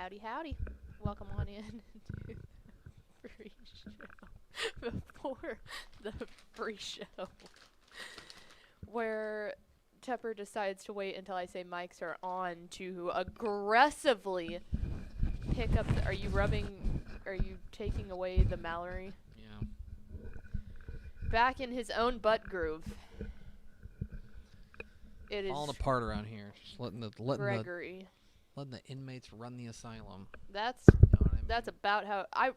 Howdy, howdy. Welcome on in to the free show. Before the free show, where Tepper decides to wait until I say mics are on to aggressively pick up are you taking away the Mallory? Yeah. Back in his own butt groove. It is Falling apart around here. Just letting the Gregory. letting the inmates run the asylum. That's You know what I mean? That's about how I.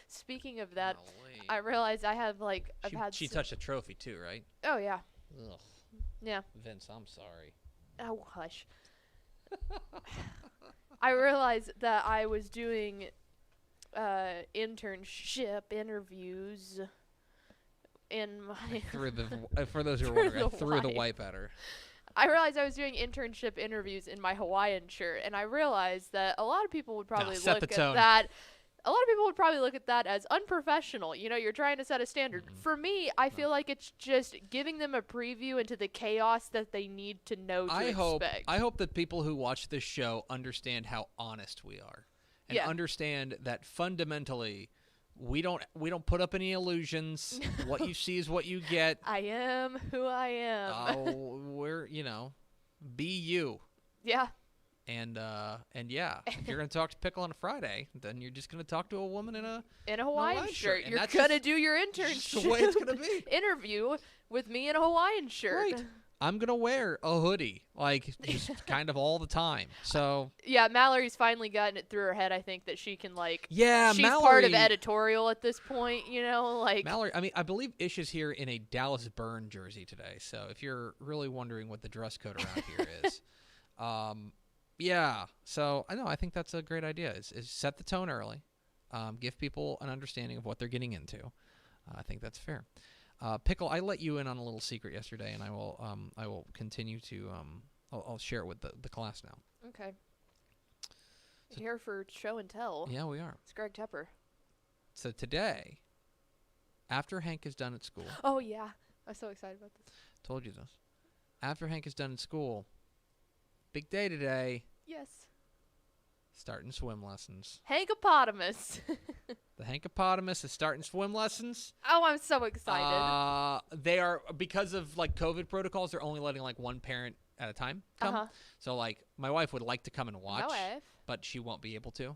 Speaking of that, Golly. I realized I have like I've had. She touched a trophy too, right? Oh yeah, Ugh. yeah. Vince, I'm sorry. Oh hush. I realized that I was doing internship interviews in my. For those who are Threw wondering, I the threw the wipe. wipe at her. I realized I was doing internship interviews in my Hawaiian shirt, and I realized that a lot of people would probably set look the at tone. that. A lot of people would probably look at that as unprofessional. You know, you're trying to set a standard. Mm-mm. For me, I feel like it's just giving them a preview into the chaos that they need to know to expect. I hope that people who watch this show understand how honest we are, and Yeah. understand that fundamentally, we don't put up any illusions. What you see is what you get. I am who I am. We're be you. Yeah. And yeah, if you're gonna talk to Pickle on a Friday, then you're just gonna talk to a woman in a In a Hawaiian Hawaiian shirt, shirt. and You're that's gonna just- do your just internship the way it's gonna be. interview with me in a Hawaiian shirt. Right. I'm gonna wear a hoodie, like just kind of all the time. So Yeah, Mallory's finally gotten it through her head, I think, that she can, like, yeah, she's Mallory, part of editorial at this point, you know? Like, Mallory, I mean, I believe Ish is here in a Dallas Burn jersey today. So if you're really wondering what the dress code around here is, yeah. So I think that's a great idea. Is set the tone early, give people an understanding of what they're getting into. I think that's fair. Pickle, I let you in on a little secret yesterday, and I will continue to I'll share it with the class now. okay. So- Here for show and tell. Yeah, we are. It's Greg Tepper. So today, after Hank is done at school, Oh, yeah. I'm so excited about this. told you this. After Hank is done at school, big day today. Yes. Starting swim lessons. Hankopotamus. The Hankopotamus is starting swim lessons. Oh, I'm so excited. They are, because of like COVID protocols, they're only letting like one parent at a time come. Uh-huh. So like my wife would like to come and watch, No F. but she won't be able to.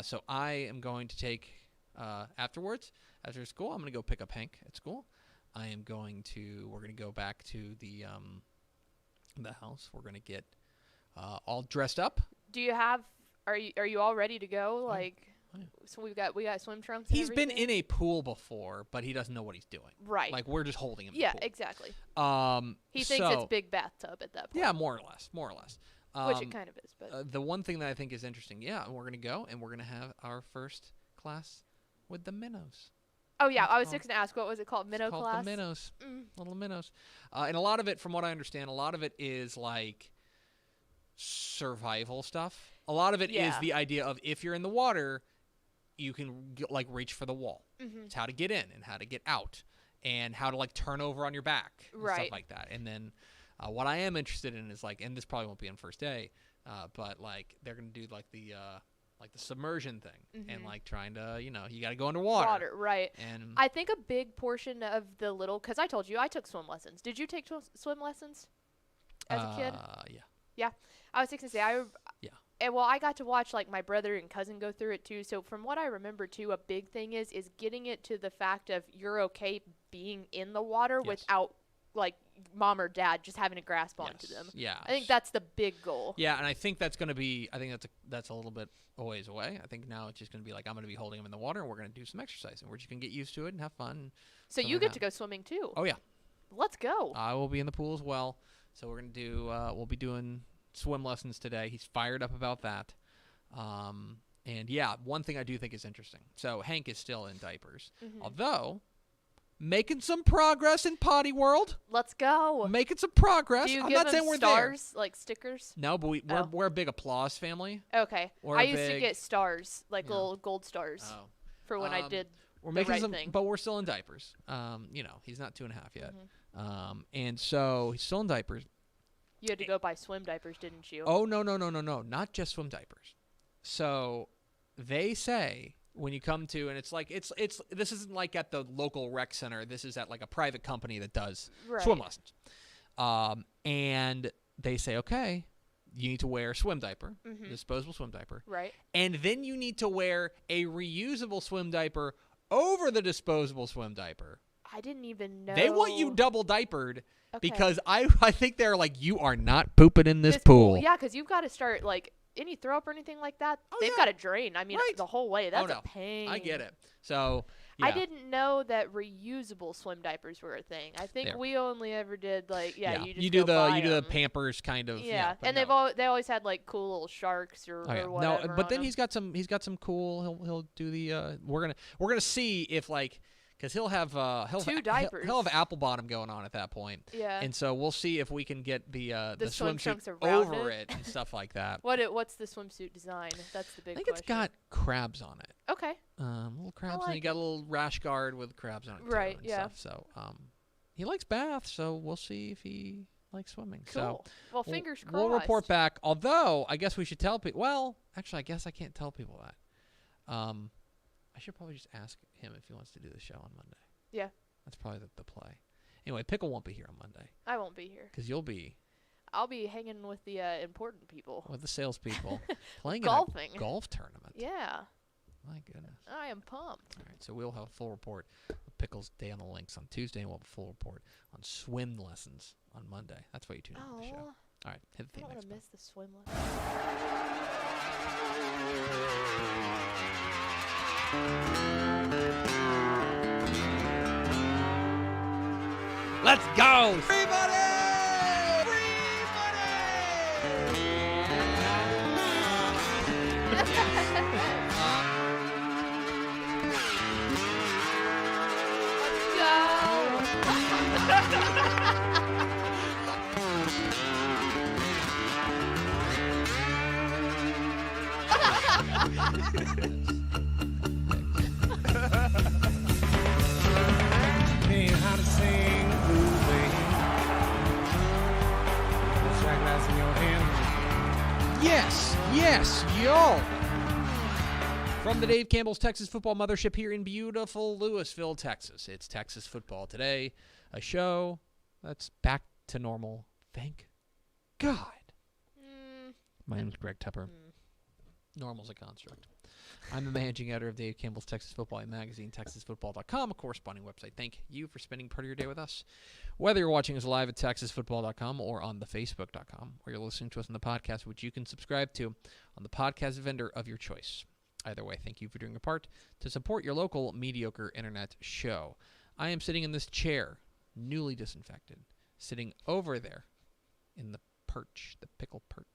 So I am going to take afterwards, after school, I'm going to go pick up Hank at school. We're going to go back to the house. We're going to get all dressed up. Do you have are you all ready to go? Like yeah. so we got swim trunks and He's been everything? in a pool before, but he doesn't know what he's doing. Right. Like we're just holding him. Yeah, in the pool. exactly. He thinks so, it's big bathtub at that point. Yeah, more or less. Which it kind of is, but The one thing that I think is interesting, we're going to go and we're going to have our first class with the minnows. oh yeah, It's I was called- just gonna ask what was it called? Minnow It's called class. the minnows. Mm. Little minnows. And a lot of it, from what I understand, a lot of it is like survival stuff. A lot of it is Yeah. the idea of if you're in the water, you can like reach for the wall. Mhm. It's how to get in and how to get out and how to like turn over on your back and stuff Right. like that. And then what I am interested in is like, and this probably won't be on first day, but like they're gonna do like the submersion thing and Mhm. like trying to you got to go underwater. Water, right. And I think a big portion of the little, because I told you I took swim lessons. Did you take swim lessons as a kid? Yeah. I was going to say, Yeah. And well, I got to watch like my brother and cousin go through it too. So from what I remember too, a big thing is getting it to the fact of you're okay being in the water Yes. without like mom or dad just having to grasp onto Yes. them. Yeah. I think that's the big goal. Yeah, and I think that's going to be. I think that's a little bit a ways away. I think now it's just going to be like I'm going to be holding him in the water, and we're going to do some exercise, and we're just going to get used to it and have fun. So So you we're get not- to go swimming too. Oh yeah, Let's go. I will be in the pool as well. So we're going to do. We'll be doing swim lessons today. He's fired up about that. And yeah, one thing I do think is interesting. So Hank is still in diapers, Mhm. although making some progress in potty world. Let's go. Making some progress. Do you I'm give not them saying we're stars, like stickers? there. No, but Oh. we're a big applause family. Okay. Or I a used to big- get stars, like Yeah. little gold stars, Oh. for when I Um, did. We're the making right some, thing. but we're still in diapers. He's not 2.5 yet. Mhm. And so he's still in diapers. You had to go buy swim diapers, didn't you? Oh, no, not just swim diapers. So they say when you come to, and it's like it's this isn't like at the local rec center. This is at like a private company that does swim lessons. And they say, okay, you need to wear a swim diaper, disposable swim diaper. Right. And then you need to wear a reusable swim diaper over the disposable swim diaper. I didn't even know. They want you double diapered because I think they're like, you are not pooping in this pool. Yeah, because you've got to start, like, any throw up or anything like that, they've got to drain. I mean, the whole way. That's a pain. I get it. So, yeah. I didn't know that reusable swim diapers were a thing. I think we only ever did, like, you do the Pampers kind of. Yeah, and they always had, like, cool little sharks or whatever. No, but then he's got some cool. He'll do the. We're gonna see if like. Because he'll have two diapers. He'll have apple bottom going on at that point. Yeah. And so we'll see if we can get the swimsuit around over it and stuff like that. What's the swimsuit design? That's the big question. I think it's got crabs on it. Okay. Little crabs, and you got a little rash guard with crabs on it too. Right. And stuff. So he likes baths, so we'll see if he likes swimming. Cool. So well, fingers crossed. We'll report back. Although I guess we should tell people. Well, actually, I guess I can't tell people that. I should probably just ask him if he wants to do the show on Monday. Yeah. That's probably the play. Anyway, Pickle won't be here on Monday. I won't be here. Because you'll be. I'll be hanging with the important people. With the salespeople. Playing golfing. In a golf tournament. Yeah. My goodness. I am pumped. All right, so we'll have a full report of Pickle's Day on the Links on Tuesday, and we'll have a full report on swim lessons on Monday. That's why you tune in to the show. All right, hit the theme. I don't want to miss the swim lesson. Let's go! Free money! How to sing the blues, baby. The shot glass in your hand. Yes, yo! From the Dave Campbell's Texas Football Mothership here in beautiful Lewisville, Texas. It's Texas Football Today, a show that's back to normal. Thank God. My name is Greg Tepper. Normal's a construct. I'm the managing editor of Dave Campbell's Texas Football magazine, TexasFootball.com, a corresponding website. Thank you for spending part of your day with us. Whether you're watching us live at TexasFootball.com or on the Facebook.com, or you're listening to us on the podcast, which you can subscribe to on the podcast vendor of your choice. Either way, thank you for doing your part to support your local mediocre internet show. I am sitting in this chair, newly disinfected, sitting over there in the perch, the pickle perch.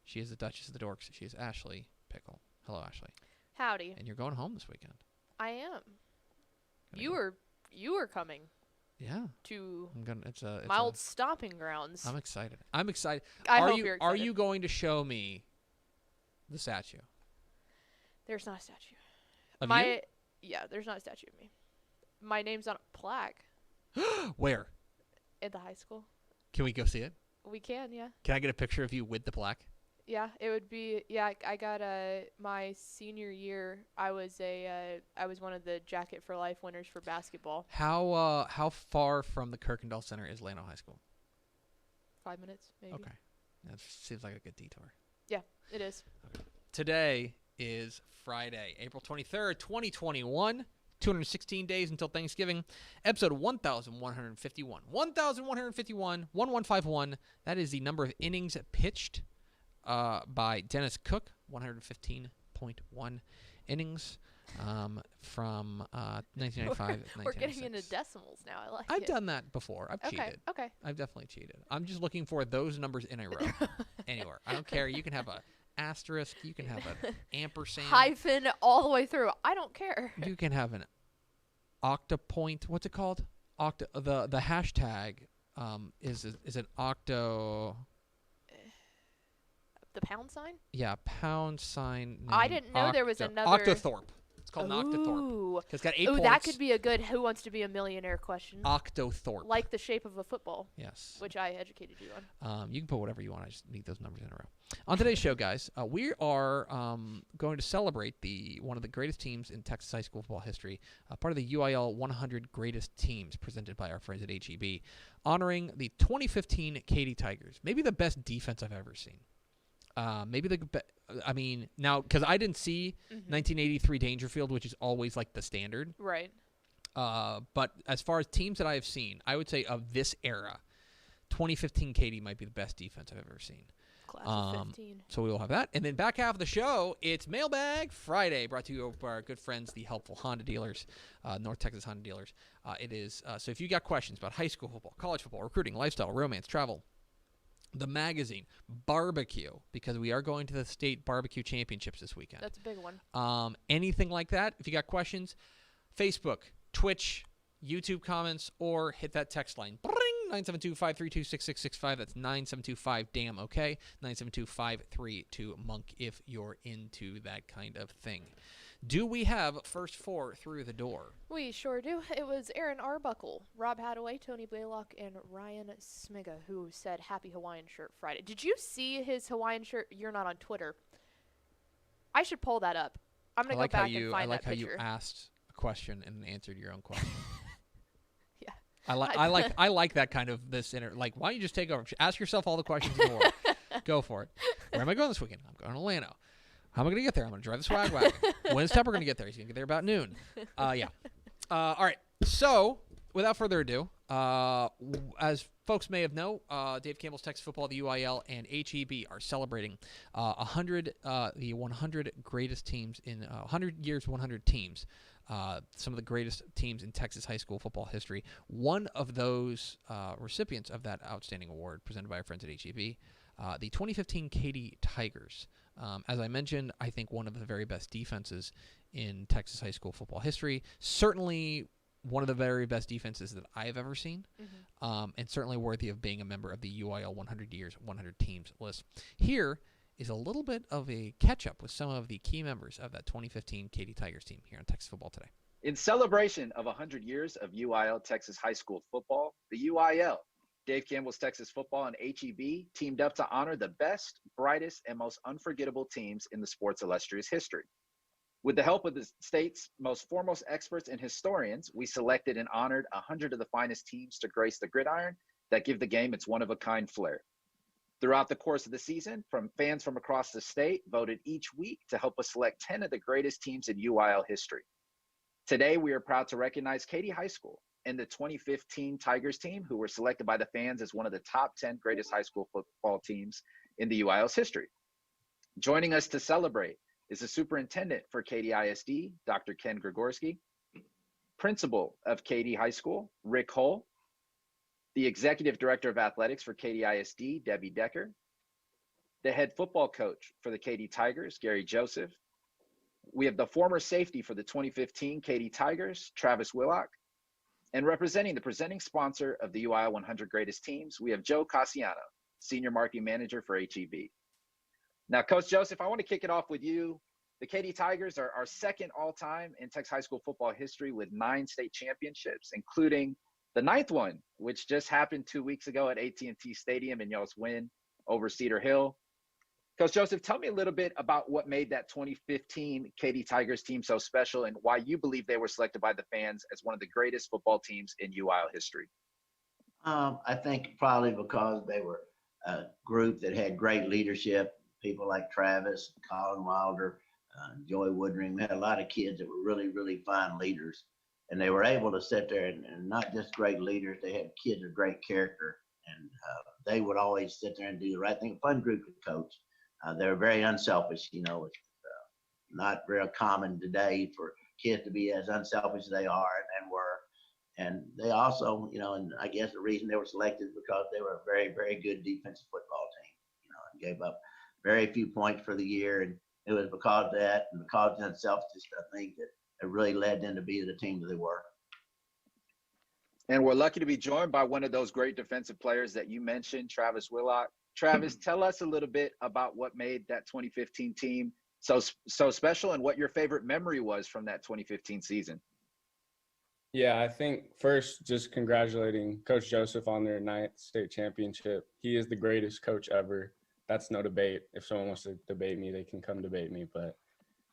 She is the Duchess of the Dorks. She is Ashley Pickle. Hello, Ashley. Howdy. And you're going home this weekend. I am. You were coming. Yeah. To it's my old stomping grounds. I'm excited. I'm excited. I hope you're excited. Are you going to show me the statue? There's not a statue. Of you? Yeah, there's not a statue of me. My name's on a plaque. Where? At the high school. Can we go see it? We can, yeah. Can I get a picture of you with the plaque? Yeah, it would be. Yeah, I got my senior year. I was one of the Jacket for Life winners for basketball. How far from the Kirkendall Center is Llano High School? 5 minutes, maybe. Okay, that seems like a good detour. Yeah, it is. Okay. Today is Friday, April 23rd, 2021. 216 days until Thanksgiving. Episode 1151. 1151. 1151. That is the number of innings pitched by Dennis Cook, 115.1 innings from 1995. We're getting into decimals now. I like it. I've done that before. I've cheated. Okay. I've definitely cheated. I'm just looking for those numbers in a row. Anywhere. I don't care. You can have a asterisk. You can have an ampersand. Hyphen all the way through. I don't care. You can have an octopoint. What's it called? The hashtag is an octo. The pound sign? Yeah, pound sign. I didn't know there was another. Octothorpe. It's called an octothorpe. Ooh. It's got 8 Ooh, points. that could be a good Who Wants to Be a Millionaire question. Octothorpe. Like the shape of a football. Yes. Which I educated you on. You can put whatever you want. I just need those numbers in a row. On today's show, guys, we are going to celebrate one of the greatest teams in Texas high school football history, part of the UIL 100 Greatest Teams presented by our friends at HEB, honoring the 2015 Katy Tigers. Maybe the best defense I've ever seen. Now, because I didn't see 1983 Dangerfield, which is always like the standard. Right. But as far as teams that I have seen, I would say of this era, 2015 Katy might be the best defense I've ever seen. Class of 15. So we will have that. And then back half of the show, it's Mailbag Friday, brought to you by our good friends, the helpful Honda dealers, North Texas Honda dealers. It is so if you got questions about high school football, college football, recruiting, lifestyle, romance, travel, the magazine, barbecue, because we are going to the state barbecue championships this weekend. That's a big one. Anything like that, if you got questions, Facebook, Twitch, YouTube comments, or hit that text line. 972-532-6665. That's 972-5-DAMN-OK. 972-532-MONK if you're into that kind of thing. Do we have first 4 through the door? We sure do. It was Aaron Arbuckle, Rob Hadaway, Tony Blaylock, and Ryan Smiga who said Happy Hawaiian Shirt Friday. Did you see his Hawaiian shirt? You're not on Twitter. I should pull that up. I'm going to go back and find that picture. I like how you asked a question and answered your own question. Yeah. I like that kind of like, why don't you just take over? Ask yourself all the questions in the world. Go for it. Where am I going this weekend? I'm going to Orlando. How am I going to get there? I'm going to drive the swag wagon. When's Tepper going to get there? He's going to get there about noon. Yeah. All right. So, without further ado, as folks may have known, Dave Campbell's Texas Football, the UIL, and HEB are celebrating the 100 greatest teams in 100 years, 100 teams. Some of the greatest teams in Texas high school football history. One of those recipients of that outstanding award presented by our friends at HEB, the 2015 Katy Tigers. As I mentioned, I think one of the very best defenses in Texas high school football history. Certainly one of the very best defenses that I've ever seen, and certainly worthy of being a member of the UIL 100 Years, 100 Teams list. Here is a little bit of a catch-up with some of the key members of that 2015 Katy Tigers team here on Texas Football Today. In celebration of 100 years of UIL Texas high school football, the UIL, Dave Campbell's Texas Football, and HEB teamed up to honor the best, brightest, and most unforgettable teams in the sport's illustrious history. With the help of the state's most foremost experts and historians, we selected and honored 100 of the finest teams to grace the gridiron that give the game its one-of-a-kind flair. Throughout the course of the season, fans from across the state voted each week to help us select 10 of the greatest teams in UIL history. Today, we are proud to recognize Katy High School and the 2015 Tigers team, who were selected by the fans as one of the top 10 greatest high school football teams in the UIL's history. Joining us to celebrate is the superintendent for Katy ISD, Dr. Ken Grigorski, principal of Katy High School, Rick Hull, the executive director of athletics for Katy ISD, Debbie Decker, the head football coach for the Katy Tigers, Gary Joseph. We have the former safety for the 2015 Katy Tigers, Travis Willock, and representing the presenting sponsor of the UIL 100 Greatest Teams, we have Joe Cassiano, Senior Marketing Manager for HEB. Now, Coach Joseph, I want to kick it off with you. The Katy Tigers are second all-time in Texas high school football history with 9 state championships, including the 9th one, which just happened 2 weeks ago at AT&T Stadium in y'all's win over Cedar Hill. Coach Joseph, tell me a little bit about what made that 2015 Katy Tigers team so special and why you believe they were selected by the fans as one of the greatest football teams in UIL history. I think probably because they were a group that had great leadership, people like Travis, Colin Wilder, Joey Woodring. We had a lot of kids that were really, really fine leaders. And they were able to sit there and not just great leaders, they had kids of great character. And they would always sit there and do the right thing. Fun group to coach. They were very unselfish. You know, it's not real common today for kids to be as unselfish as they are and were. And they also, you know, and I guess the reason they were selected is because they were a very, very good defensive football team, you know, and gave up very few points for the year. And it was because of that and because of that selfishness, I think, that it really led them to be the team that they were. And we're lucky to be joined by one of those great defensive players that you mentioned, Travis Willock. Travis, tell us a little bit about what made that 2015 team So special, and what your favorite memory was from that 2015 season. Yeah, I think first, just congratulating Coach Joseph on their 9th state championship. He is the greatest coach ever. That's no debate. If someone wants to debate me, they can come debate me, but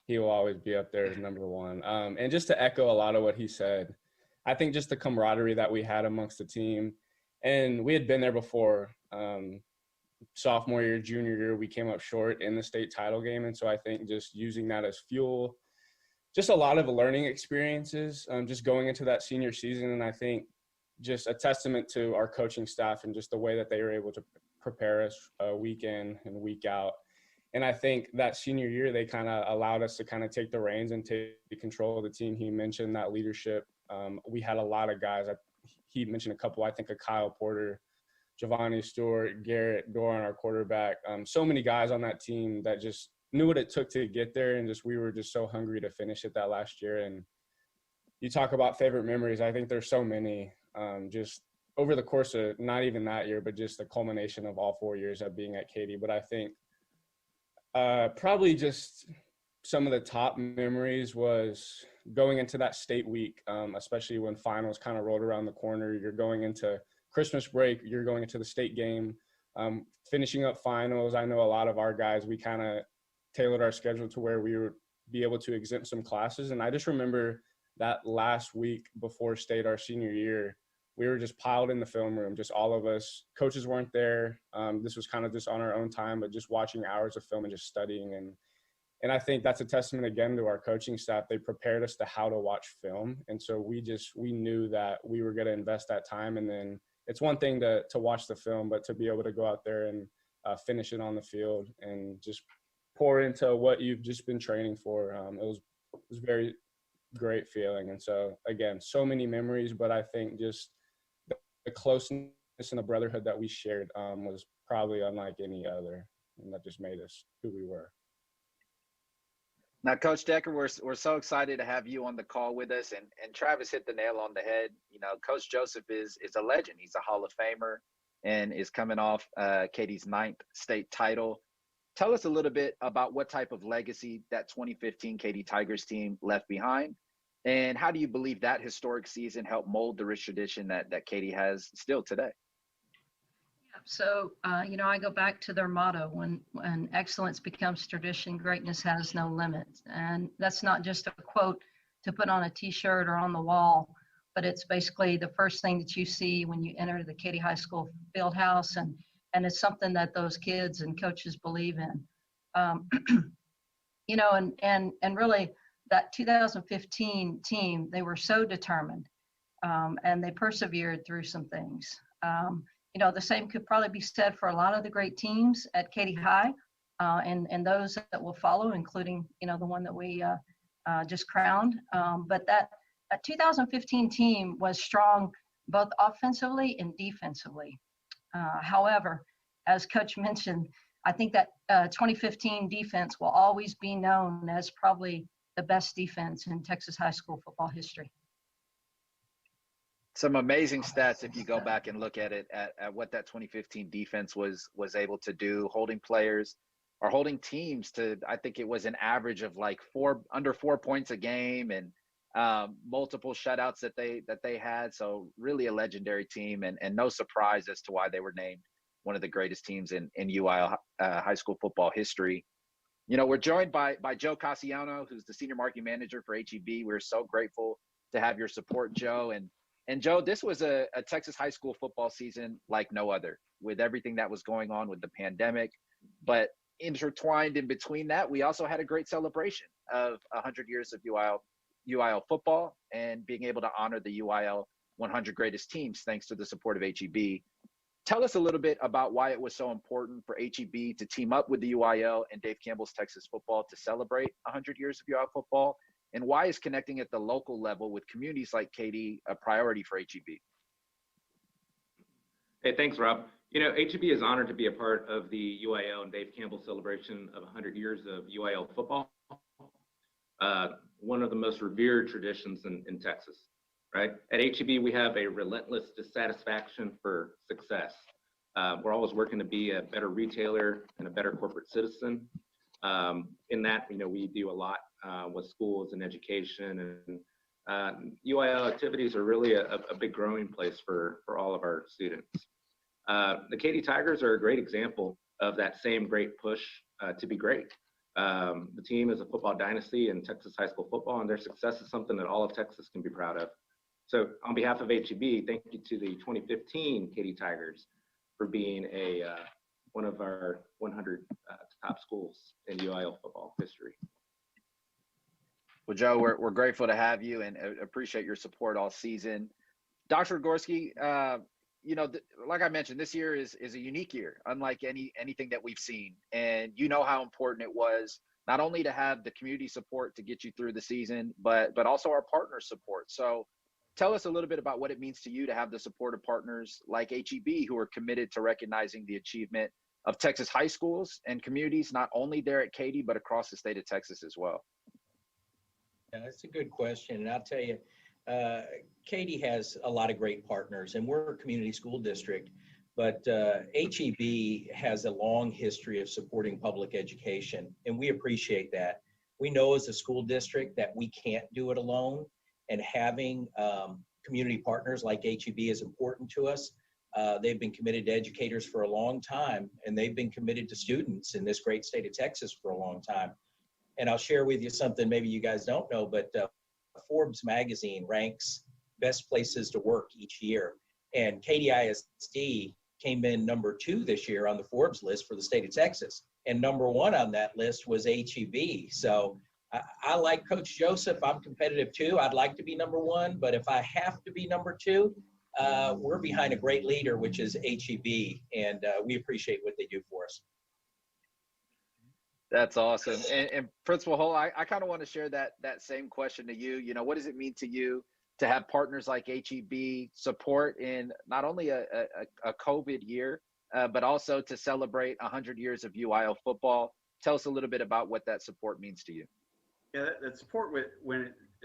he will always be up there as number one. And just to echo a lot of what he said, I think just the camaraderie that we had amongst the team, and we had been there before. Sophomore year, junior year, we came up short in the state title game. And so I think just using that as fuel, just a lot of learning experiences, just going into that senior season. And I think just a testament to our coaching staff and just the way that they were able to prepare us week in and week out. And I think that senior year, they kind of allowed us to kind of take the reins and take control of the team. He mentioned that leadership. We had a lot of guys. He mentioned a couple, I think, of Kyle Porter, Giovanni Stewart, Garrett Doran, our quarterback. So many guys on that team that just knew what it took to get there, and just we were just so hungry to finish it that last year. And you talk about favorite memories. I think there's so many. Just over the course of not even that year, but just the culmination of all 4 years of being at Katy. But I think probably just some of the top memories was going into that state week, especially when finals kind of rolled around the corner. You're going into Christmas break, you're going into the state game, finishing up finals. I know a lot of our guys, we kind of tailored our schedule to where we would be able to exempt some classes. And I just remember that last week before state, our senior year, we were just piled in the film room, just all of us. Coaches weren't there. This was kind of just on our own time, but just watching hours of film and just studying. And I think that's a testament again to our coaching staff. They prepared us to how to watch film. And so we knew that we were going to invest that time. And then it's one thing to watch the film, but to be able to go out there and finish it on the field and just pour into what you've just been training for. It was very great feeling. And so again, so many memories, but I think just the closeness and the brotherhood that we shared was probably unlike any other, and that just made us who we were. Now, Coach Decker, we're so excited to have you on the call with us, and Travis hit the nail on the head. You know, Coach Joseph is a legend. He's a Hall of Famer and is coming off Katy's 9th state title. Tell us a little bit about what type of legacy that 2015 Katy Tigers team left behind, and how do you believe that historic season helped mold the rich tradition that Katy has still today? So, I go back to their motto, when excellence becomes tradition, greatness has no limits. And that's not just a quote to put on a t-shirt or on the wall, but it's basically the first thing that you see when you enter the Katy High School field house. And it's something that those kids and coaches believe in. And really that 2015 team, they were so determined and they persevered through some things. The same could probably be said for a lot of the great teams at Katy High and those that will follow, including, the one that we just crowned. But that 2015 team was strong both offensively and defensively. However, as Coach mentioned, I think that 2015 defense will always be known as probably the best defense in Texas high school football history. Some amazing stats if you go back and look at it, at what that 2015 defense was able to do, holding players or holding teams to, I think it was an average of like under 4 points a game, and multiple shutouts that they had. So really a legendary team, and no surprise as to why they were named one of the greatest teams in UIL high school football history. We're joined by Joe Cassiano, who's the senior marketing manager for HEB. We're so grateful to have your support, Joe. And Joe, this was a Texas high school football season like no other, with everything that was going on with the pandemic. But intertwined in between that, we also had a great celebration of 100 years of UIL football and being able to honor the UIL 100 greatest teams thanks to the support of HEB. Tell us a little bit about why it was so important for HEB to team up with the UIL and Dave Campbell's Texas football to celebrate 100 years of UIL football, and why is connecting at the local level with communities like Katy a priority for HEB? Hey, thanks, Rob. HEB is honored to be a part of the UIL and Dave Campbell celebration of 100 years of UIL football. One of the most revered traditions in Texas, right? At HEB, we have a relentless dissatisfaction for success. We're always working to be a better retailer and a better corporate citizen. In that, we do a lot with schools and education, and UIL activities are really a big growing place for all of our students. The Katy Tigers are a great example of that same great push to be great. The team is a football dynasty in Texas high school football, and their success is something that all of Texas can be proud of. So on behalf of HEB, thank you to the 2015 Katy Tigers for being one of our 100 top schools in UIL football history. Well, Joe, we're grateful to have you and appreciate your support all season. Dr. Gorski, like I mentioned, this year is a unique year, unlike anything that we've seen. And you know how important it was not only to have the community support to get you through the season, but also our partner support. So tell us a little bit about what it means to you to have the support of partners like HEB who are committed to recognizing the achievement of Texas high schools and communities, not only there at Katy, but across the state of Texas as well. Yeah, that's a good question. And I'll tell you, Katy has a lot of great partners, and we're a community school district, but HEB has a long history of supporting public education, and we appreciate that. We know as a school district that we can't do it alone, and having community partners like HEB is important to us. They've been committed to educators for a long time, and they've been committed to students in this great state of Texas for a long time. And I'll share with you something maybe you guys don't know, but Forbes magazine ranks best places to work each year. And Katy ISD came in number 2 this year on the Forbes list for the state of Texas. And number 1 on that list was HEB. So I like Coach Joseph. I'm competitive too. I'd like to be number 1, but if I have to be number 2, we're behind a great leader, which is HEB. And we appreciate what they do for us. That's awesome. And Principal Hull, I kind of want to share that same question to you. What does it mean to you to have partners like HEB support in not only a COVID year, but also to celebrate 100 years of UIL football? Tell us a little bit about what that support means to you. Yeah, that support,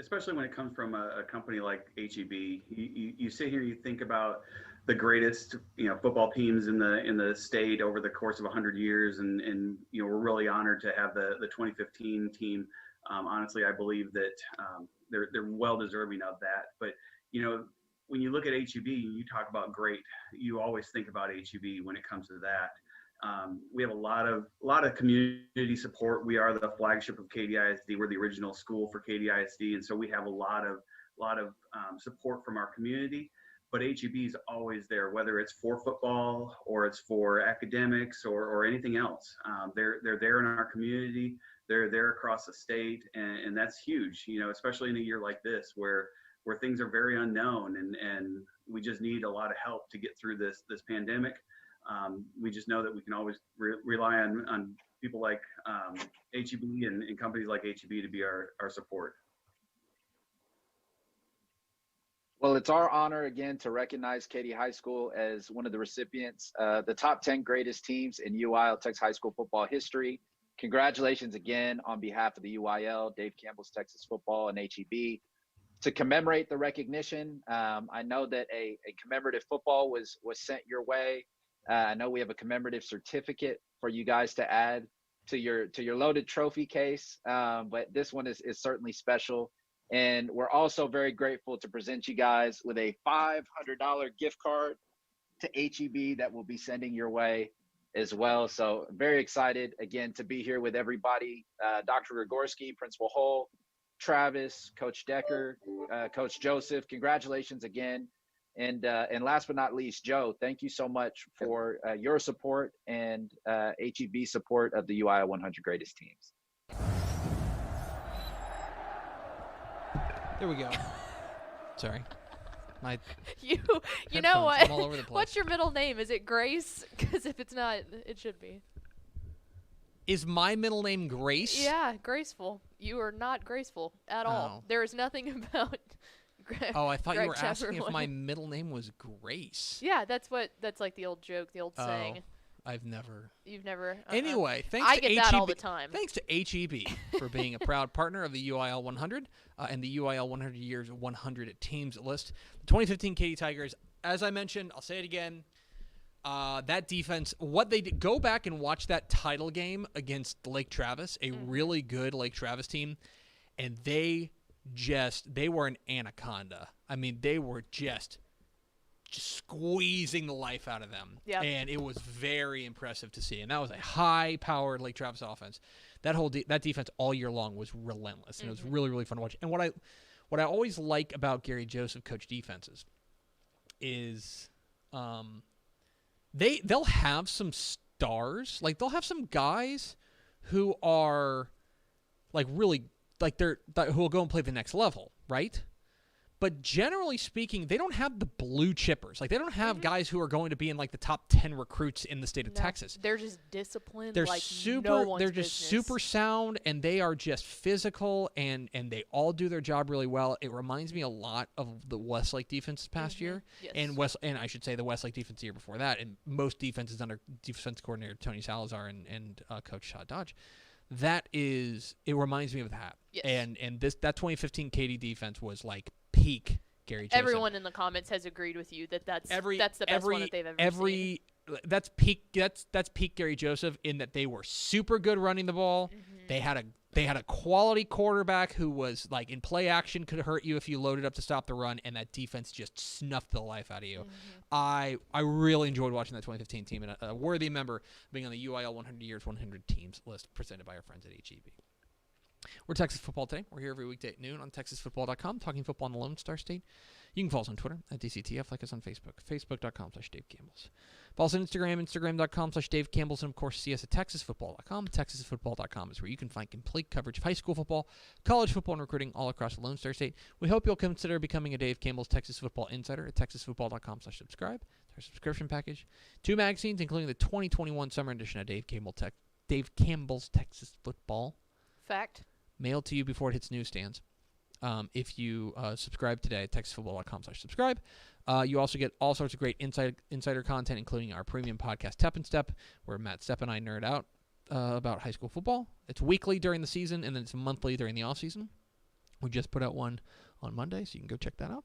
especially when it comes from a company like HEB, you sit here, you think about the greatest, football teams in the state over the course of 100 years, and we're really honored to have the 2015 team. Honestly, I believe that they're well deserving of that. But when you look at HEB, you talk about great. You always think about HEB when it comes to that. We have a lot of community support. We are the flagship of Katy ISD. We're the original school for Katy ISD, and so we have a lot of support from our community. But HEB is always there, whether it's for football or it's for academics or anything else. They're there in our community. They're there across the state, and that's huge. Especially in a year like this where things are very unknown, and we just need a lot of help to get through this pandemic. We just know that we can always rely on people like HEB and companies like HEB to be our support. Well, it's our honor again to recognize Katy High School as one of the recipients, the top 10 greatest teams in UIL Texas high school football history. Congratulations again on behalf of the UIL, Dave Campbell's Texas Football, and HEB. To commemorate the recognition, I know that a commemorative football was sent your way. I know we have a commemorative certificate for you guys to add to your loaded trophy case, but this one is certainly special. And we're also very grateful to present you guys with a $500 gift card to HEB that we'll be sending your way as well. So very excited again to be here with everybody. Dr. Grigorski, Principal Hull, Travis, Coach Decker, Coach Joseph, congratulations again. And last but not least, Joe, thank you so much for your support and HEB support of the UIL 100 Greatest Teams. There we go. Sorry. You headphones, know what? I'm all over the place. What's your middle name? Is it Grace? Because if it's not, it should be. Is my middle name Grace? Yeah, graceful. You are not graceful at all. Oh. There is nothing about. Oh, I thought Greg you were asking if Chapman. my middle name was Grace. Yeah, that's like the old joke, the old saying. I've never. You've never. Anyway, thanks I to get HEB. that all the time. Thanks to HEB for being a proud partner of the UIL 100 and the UIL 100 Years 100 Teams list. The 2015 Katy Tigers, as I mentioned, I'll say it again, That defense, what they did, go back and watch that title game against Lake Travis, a really good Lake Travis team, and they were an anaconda. I mean, they were just squeezing the life out of them. Yep. And it was very impressive to see. And that was a high-powered Lake Travis offense. That whole that defense all year long was relentless, and it was really, really fun to watch. And what I always like about Gary Joseph coach defenses is they'll have some stars, like they'll have some guys who are like really like who will go and play the next level, right? But generally speaking, they don't have the blue chippers. Like, they don't have guys who are going to be in, like, the top 10 recruits in the state of Texas. They're just disciplined. They're like super. No one's they're just business. super sound, and they are just physical, and they all do their job really well. It reminds me a lot of the Westlake defense this past year, Yes. and I should say the Westlake defense the year before that, and most defenses under defense coordinator Tony Salazar and Coach Todd Dodge. It reminds me of that. Yes. And that 2015 Katy defense was like peak Gary Joseph. Everyone in the comments has agreed with you that's the best one that they've ever seen. That's peak Gary Joseph in that they were super good running the ball. They had a quality quarterback who was like in play action, could hurt you if you loaded up to stop the run, and that defense just snuffed the life out of you. I really enjoyed watching that 2015 team, and a worthy member being on the UIL 100 Years 100 Teams list presented by our friends at HEB. We're Texas Football Today. We're here every weekday at noon on TexasFootball.com, talking football in the Lone Star State. You can follow us on Twitter at DCTF, like us on Facebook, Facebook.com/Dave Campbell's. Follow us on Instagram, Instagram.com/Dave Campbell's, and of course, see us at TexasFootball.com. TexasFootball.com is where you can find complete coverage of high school football, college football, and recruiting all across the Lone Star State. We hope you'll consider becoming a Dave Campbell's Texas Football Insider at TexasFootball.com/subscribe. It's our subscription package. 2 magazines, including the 2021 summer edition of Dave Campbell's Texas Football. Fact. Mailed to you before it hits newsstands. If you subscribe today at TexasFootball.com/subscribe. You also get all sorts of great insider content, including our premium podcast, Tep and Step, where Matt Stepp and I nerd out about high school football. It's weekly during the season, and then it's monthly during the offseason. We just put out one on Monday, so you can go check that out.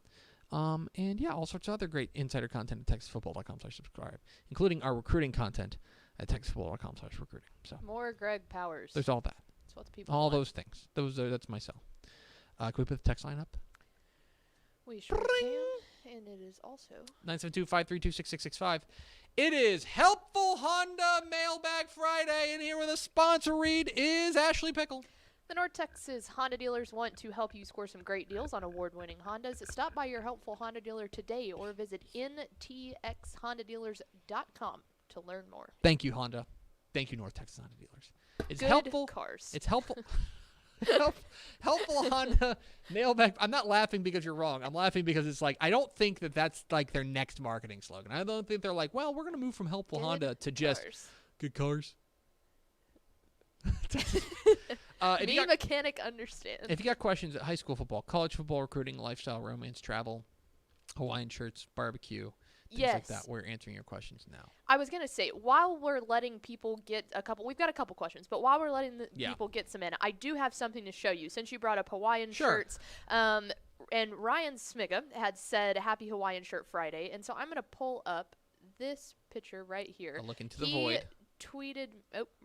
And yeah, all sorts of other great insider content at TexasFootball.com/subscribe, including our recruiting content at TexasFootball.com/recruiting. So More Greg Powers. there's all that. That's what the people All want. those things. That's my cell. Can we put the text line up? We sure can. And it is also 972-532-6665. It is Helpful Honda Mailbag Friday, and here with a sponsor read is Ashley Pickle. The North Texas Honda dealers want to help you score some great deals on award-winning Hondas. Stop by your Helpful Honda dealer today or visit ntxhondadealers.com to learn more. Thank you, Honda. Thank you, North Texas Honda dealers. It's Good helpful. cars. It's helpful. Helpful Honda Mailbag. I'm not laughing because you're wrong. I'm laughing because it's like, I don't think that's like their next marketing slogan. I don't think they're like, well, we're going to move from Helpful Good Honda to just cars. good cars. Me, mechanic, understand. If you got questions at high school football, college football, recruiting, lifestyle, romance, travel, Hawaiian shirts, barbecue, things like that, we're answering your questions now. I was going to say, while we're letting people get we've got a couple questions, but while we're letting the people get some in, I do have something to show you. Since you brought up Hawaiian shirts, and Ryan Smiga had said Happy Hawaiian Shirt Friday, and so I'm going to pull up this picture right here. A look into the void. Tweeted,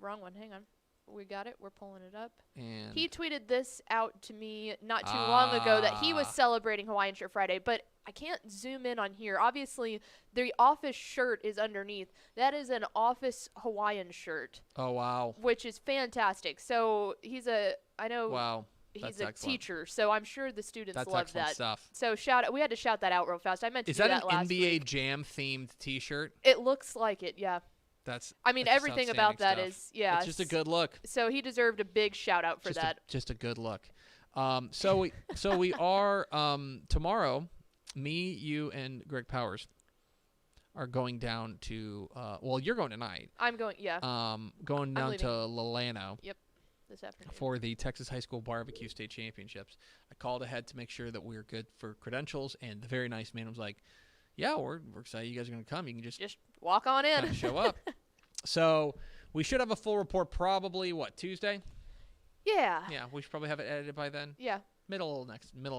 wrong one, hang on. We got it. We're pulling it up. And he tweeted this out to me not too long ago that he was celebrating Hawaiian Shirt Friday, but I can't zoom in on here. Obviously, the office shirt is underneath. That is an office Hawaiian shirt. Oh, wow. Which is fantastic. So he's a excellent. teacher, so I'm sure the students That's love excellent that. Stuff. So we had to shout that out real fast. I meant to Is do that that last an NBA week. Jam themed T-shirt? It looks like it, yeah. That's everything about that stuff. is, yeah. It's just a good look. So he deserved a big shout out for that. Just a good look. So we are tomorrow. Me, you, and Greg Powers are going down to. You're going tonight. I'm going. Yeah. Going down leaving. to Lalano. Yep. This afternoon. For the Texas High School Barbecue State Championships. I called ahead to make sure that we were good for credentials, and the very nice man was like, "Yeah, we're excited you guys are going to come. You can just walk on in, kinda show up." So we should have a full report probably Tuesday? Yeah. Yeah, we should probably have it edited by then. Yeah. Middle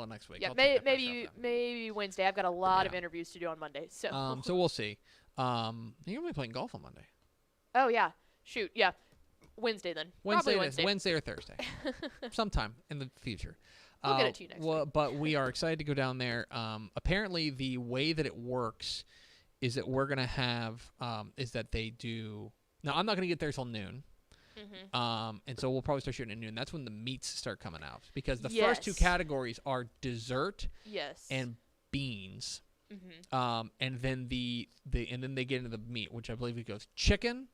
of next week. Yeah, I'll take that pressure maybe off them. maybe Wednesday. I've got a lot of Yeah. interviews to do on Monday. So. So we'll see. You're gonna be playing golf on Monday. Oh yeah. Shoot. Yeah. Wednesday then. Probably Wednesday or Thursday, sometime in the future. We'll get it to you next week. But we are excited to go down there. Apparently, the way that it works is that we're gonna have is that they do. Now, I'm not gonna get there till noon. Mm-hmm. And so we'll probably start shooting at noon. That's when the meats start coming out because the first two categories are dessert and beans. Mm-hmm. And then and then they get into the meat, which I believe it goes chicken,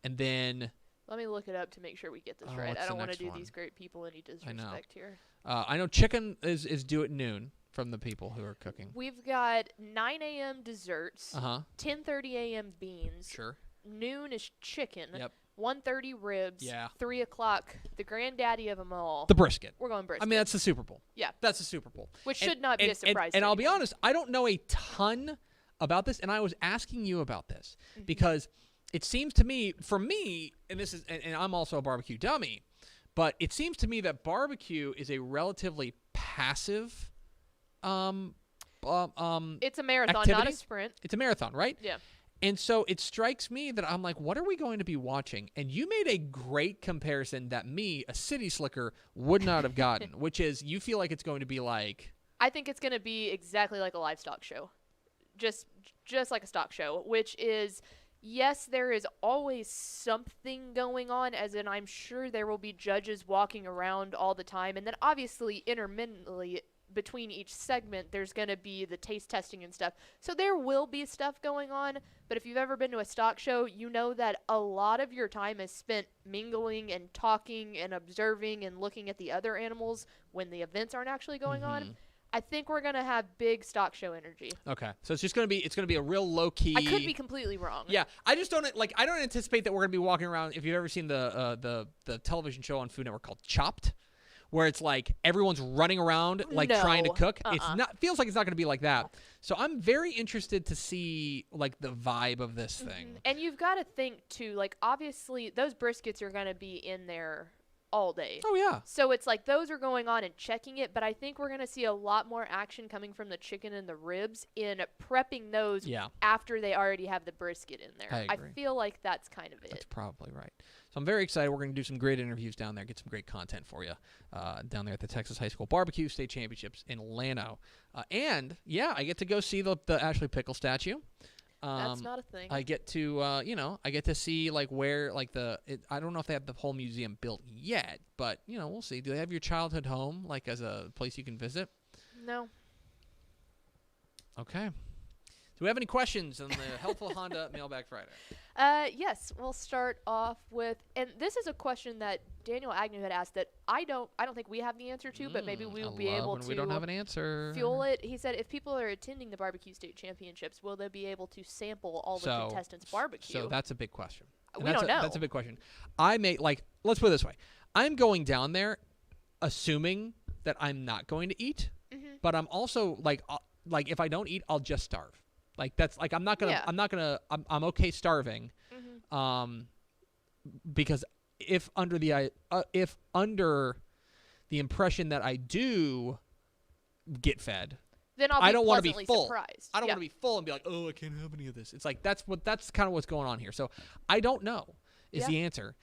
and then. Let me look it up to make sure we get this right. What's I the don't want to next do one? these great people any disrespect here. I know chicken is due at noon from the people who are cooking. We've got 9 a.m. desserts. 10:30 a.m. beans. Sure. Noon is chicken. Yep. 1:30 ribs. Yeah. 3 o'clock, the granddaddy of them all. The brisket. We're going brisket. I mean, that's the Super Bowl. Yeah. That's the Super Bowl. Which should not be a surprise. And I'll be honest, I don't know a ton about this, and I was asking you about this because it seems to me, for me, and this is, and I'm also a barbecue dummy, but it seems to me that barbecue is a relatively passive it's a marathon, activity. not a sprint. It's a marathon, right? Yeah. And so it strikes me that I'm like, what are we going to be watching? And you made a great comparison that me, a city slicker, would not have gotten, which is you feel like it's going to be like. I think it's going to be exactly like a livestock show. Just like a stock show, which is, yes, there is always something going on, as in I'm sure there will be judges walking around all the time. And then obviously intermittently between each segment, there's going to be the taste testing and stuff. So there will be stuff going on. But if you've ever been to a stock show, you know that a lot of your time is spent mingling and talking and observing and looking at the other animals when the events aren't actually going on. I think we're gonna have big stock show energy. Okay, so it's gonna be a real low key. I could be completely wrong. Yeah, I just don't I don't anticipate that we're gonna be walking around. If you've ever seen the television show on Food Network called Chopped, where it's like everyone's running around trying to cook. It's not feels like it's not gonna be like that. So I'm very interested to see like the vibe of this thing. And you've got to think too, like obviously those briskets are gonna be in there all day. Oh yeah. So it's like those are going on and checking it, but I think we're going to see a lot more action coming from the chicken and the ribs in prepping those after they already have the brisket in there. I agree. feel like that's kind of it. That's probably right. So I'm very excited. We're going to do some great interviews down there, get some great content for you down there at the Texas High School Barbecue State Championships in Llano. And yeah, I get to go see the Ashley Pickle statue. That's not a thing. I get to, I get to see like where like I don't know if they have the whole museum built yet, but we'll see. Do they have your childhood home like as a place you can visit? No. Okay. Do we have any questions on the Helpful Honda Mailbag Friday? Yes, we'll start off with, and this is a question that Daniel Agnew had asked that I don't think we have the answer to, but maybe we'll be able to. We don't have an answer. Fuel it. He said, if people are attending the Barbecue State Championships, will they be able to sample all the contestants' barbecue? So that's a big question. We don't know. That's a big question. Let's put it this way. I'm going down there assuming that I'm not going to eat, but I'm also like if I don't eat, I'll just starve. Like that's like I'm okay starving, because if under the impression that I do get fed, then I don't want to be full. Surprised. I don't want to be full and be like, oh, I can't have any of this. It's like that's kind of what's going on here. So I don't know is the answer.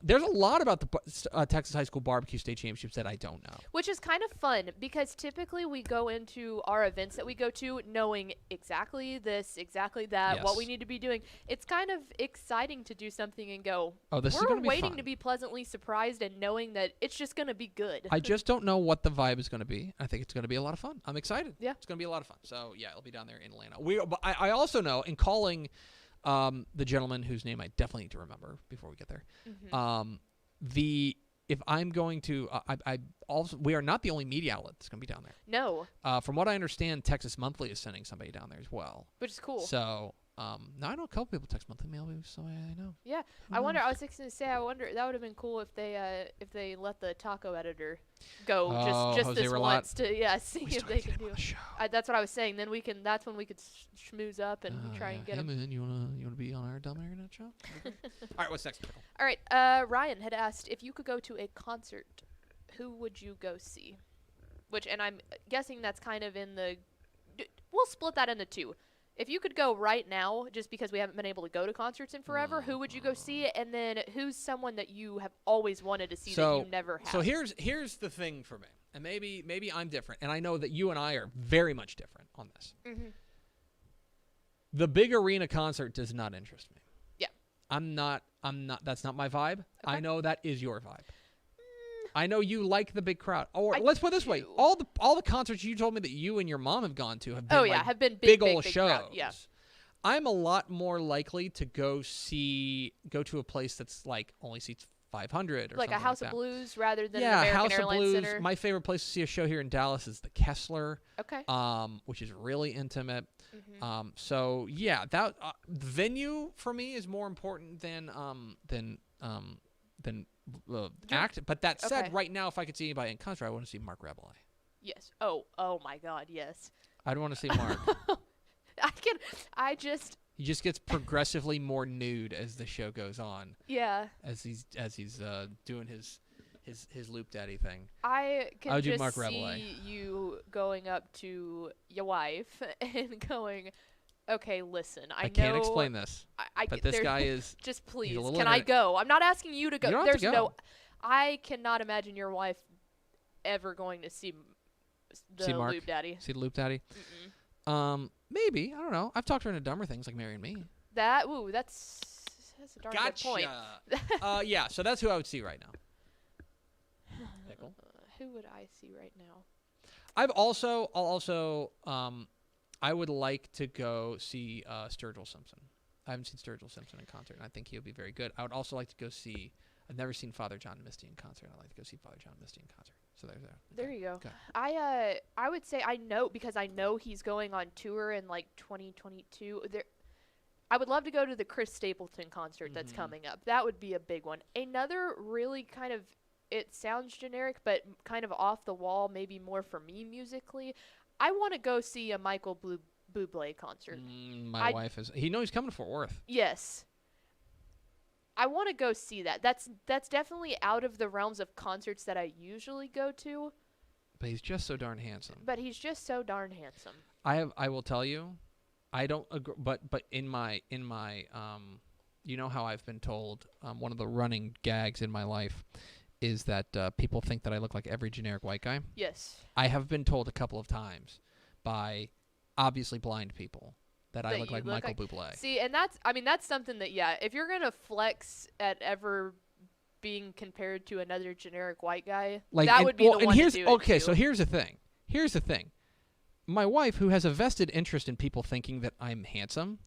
There's a lot about the Texas High School Barbecue State Championships that I don't know. Which is kind of fun because typically we go into our events that we go to knowing exactly this, exactly that, what we need to be doing. It's kind of exciting to do something and go, this is we're gonna be waiting fun. to be pleasantly surprised and knowing that it's just going to be good. I just don't know what the vibe is going to be. I think it's going to be a lot of fun. I'm excited. Yeah. It's going to be a lot of fun. So, yeah, it'll be down there in Atlanta. But I also know, in calling the gentleman whose name I definitely need to remember before we get there, if I'm going to, I also, we are not the only media outlet that's going to be down there. No. From what I understand, Texas Monthly is sending somebody down there as well. Which is cool. So, now I know a couple people Texas Monthly mail me, so I know. Yeah. I wonder, I was going to say, that would have been cool if they let the taco editor go just Jose this Relat. once to, see We if still they need to can get him do on the show. that's what I was saying. Then that's when we could schmooze up and try and get hey them. man, you wanna be on our Dumb Internet show? All right, what's next? All right, Ryan had asked if you could go to a concert, who would you go see? and I'm guessing that's kind of in the. We'll split that into two. If you could go right now, just because we haven't been able to go to concerts in forever, who would you go see? And then who's someone that you have always wanted to see that you never have? So here's the thing for me, and maybe I'm different, and I know that you and I are very much different on this. Mm-hmm. The big arena concert does not interest me. Yeah. I'm not. That's not my vibe. Okay. I know that is your vibe. I know you like the big crowd. Or let's put it this way: do. all the concerts you told me that you and your mom have gone to have been have been big big old big shows. crowd. Yeah. I'm a lot more likely to go to a place that's like only seats 500 or Like a something House like of that. Blues rather than an Yeah, American House of Airlines Blues. Center. My favorite place to see a show here in Dallas is the Kessler. Okay. Which is really intimate. Mm-hmm. So yeah, that the venue for me is more important than act. But that said, Okay. right now, if I could see anybody in concert, I want to see Mark Rabelais. Yes. Oh my God. Yes. I'd want to see Mark. He just gets progressively more nude as the show goes on. Yeah. As he's doing his loop daddy thing. I I would can do Mark just Rabelais. see you going up to your wife and going, okay, listen, I know. Can't explain this, but this there- guy is. Just he's please, a little can I go? I'm not asking you to go. You don't have There's to no. go. I cannot imagine your wife ever going to see the See Mark? Loop Daddy. See the loop daddy. Mm-mm. Maybe, I don't know. I've talked her into dumber things like marrying me. That's a darn Gotcha. good point. Yeah, so that's who I would see right now. Pickle. Who would I see right now? I would like to go see Sturgill Simpson. I haven't seen Sturgill Simpson in concert, and I think he'll be very good. I would also like to go see. I've never seen Father John Misty in concert. I'd like to go see Father John Misty in concert. So there's that. There you go. Okay. I would say I know because I know he's going on tour in like 2022. I would love to go to the Chris Stapleton concert that's coming up. That would be a big one. Another really kind of, it sounds generic, but kind of off the wall, maybe more for me musically. I want to go see a Michael Bublé concert. My wife is. He knows he's coming to Fort Worth. Yes. I want to go see that. That's definitely out of the realms of concerts that I usually go to. But he's just so darn handsome. But he's just so darn handsome. I will tell you, I don't agree. But in my you know how I've been told one of the running gags in my life is that people think that I look like every generic white guy. Yes. I have been told a couple of times by obviously blind people that I look like Michael Bublé. See, and that's something that, yeah, if you're going to flex at ever being compared to another generic white guy, that would be the one to do it Okay, to. so here's the thing. My wife, who has a vested interest in people thinking that I'm handsome,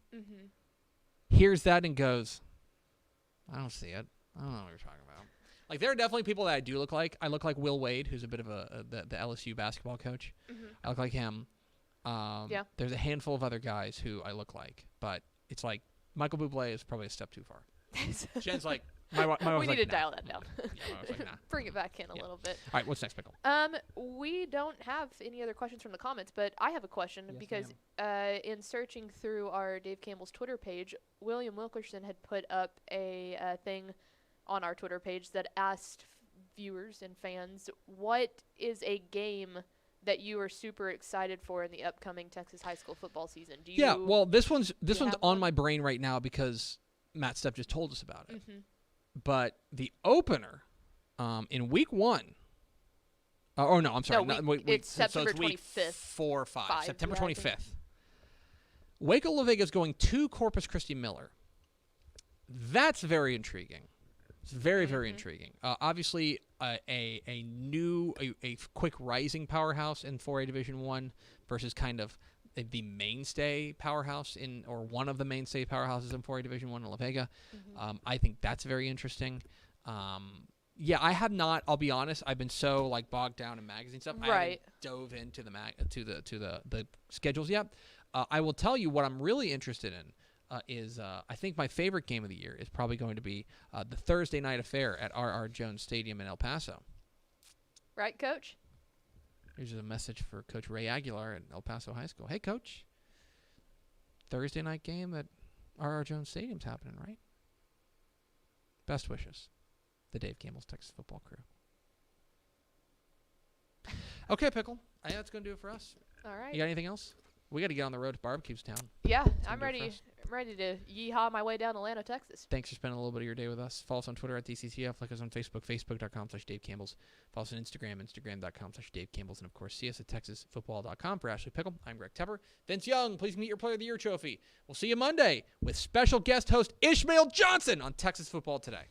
hears that and goes, I don't see it. I don't know what you're talking about. Like, there are definitely people that I do look like. I look like Will Wade, who's a bit of the LSU basketball coach. I look like him. Yeah. There's a handful of other guys who I look like, but it's like Michael Bublé is probably a step too far. Jen's like, my wife's we need like, to nah. dial that down. Yeah, my wife's like, nah. Bring it back in a little bit. All right, what's next, Pickle? We don't have any other questions from the comments, but I have a question because in searching through our Dave Campbell's Twitter page, William Wilkerson had put up a thing on our Twitter page that asked viewers and fans, what is a game that you are super excited for in the upcoming Texas high school football season? Do you? Yeah, well, this one's have on one? my brain right now because Matt Stepp just told us about it. Mm-hmm. But the opener in week 1. Oh no, I'm sorry. It's September week 25th. 4 or 5. September yeah, I think. 25th. Waco La Vega is going to Corpus Christi Miller. That's very intriguing. It's very, very intriguing. Obviously, a quick rising powerhouse in 4A Division 1 versus kind of the mainstay powerhouse or one of the mainstay powerhouses in 4A Division 1 in La Vega. I think that's very interesting. Yeah, I have not. I'll be honest. I've been so bogged down in magazine stuff. I haven't dove into the schedules yet. I will tell you what I'm really interested in. Is I think my favorite game of the year is probably going to be the Thursday night affair at R.R. Jones Stadium in El Paso. Right, Coach? Here's a message for Coach Ray Aguilar at El Paso High School. Hey, Coach. Thursday night game at R.R. Jones Stadium's happening, right? Best wishes. The Dave Campbell's Texas Football Crew. Okay, Pickle. I think that's going to do it for us. All right. You got anything else? We got to get on the road to Barbecues Town. Yeah, That's I'm gonna do it for ready. us. I'm ready to yeehaw my way down Atlanta, Texas. Thanks for spending a little bit of your day with us. Follow us on Twitter at DCTF. Like us on Facebook, facebook.com/Dave Campbell's. Follow us on Instagram, instagram.com/Dave Campbell's. And, of course, see us at texasfootball.com. For Ashley Pickle, I'm Greg Tepper. Vince Young, please meet your Player of the Year trophy. We'll see you Monday with special guest host Ishmael Johnson on Texas Football Today.